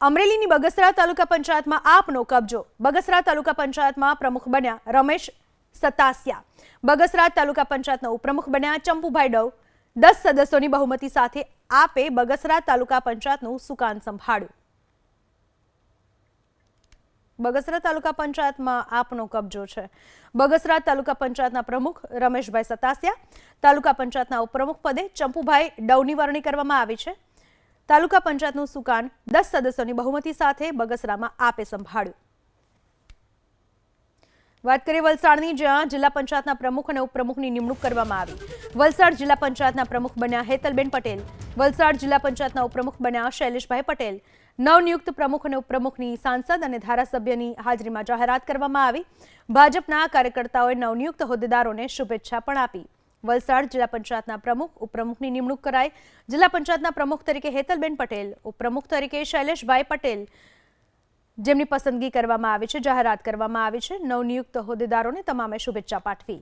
અમરેલીની બગસરા તાલુકા પંચાયતમાં આપનો કબજો। બગસરા તાલુકા પંચાયતમાં પ્રમુખ બન્યા રમેશ સતાસિયા। બગસરા તાલુકા પંચાયતના ઉપપ્રમુખ બન્યા ચંપુભાઈ ડવ। 10 સદસ્યોની બહુમતી સાથે આપે બગસરા તાલુકા પંચાયતનું સુકાન સંભાળ્યું। બગસરા તાલુકા પંચાયતમાં આપનો કબજો છે। બગસરા તાલુકા પંચાયતના પ્રમુખ રમેશભાઈ સતાસિયા, તાલુકા પંચાયતના ઉપપ્રમુખ પદે ચંપુભાઈ ડવની વરણી કરવામાં આવી છે। તાલુકા પંચાયતનું સુકાન 10 સદસ્યોની બહુમતી સાથે બગસરામાં આપે સંભાળ્યું। વાત કરીએ વલસાડની, જ્યાં જિલ્લા પંચાયતના પ્રમુખ અને ઉપપ્રમુખની નિમણૂક કરવામાં આવી। વલસાડ જિલ્લા પંચાયતના પ્રમુખ બન્યા હેતલબેન પટેલ। વલસાડ જિલ્લા પંચાયતના ઉપપ્રમુખ બન્યા શૈલેષભાઈ પટેલ। નવનિયુક્ત પ્રમુખ અને ઉપપ્રમુખની સાંસદ અને ધારાસભ્યની હાજરીમાં જાહેરાત કરવામાં આવી। ભાજપના કાર્યકર્તાઓએ નવનિયુક્ત હોદ્દેદારોને શુભેચ્છા પણ આપી। વલસાડ જિલ્લા પંચાયતના પ્રમુખ ઉપપ્રમુખની નિમણૂક કરાઈ। જિલ્લા પંચાયતના પ્રમુખ તરીકે હેતલબેન પટેલ, ઉપપ્રમુખ તરીકે શૈલેષભાઈ પટેલ જેમની પસંદગી કરવામાં આવી છે, જાહેરાત કરવામાં આવી છે। નવનિયુક્ત હોદ્દેદારોને તમામે શુભેચ્છા પાઠવી।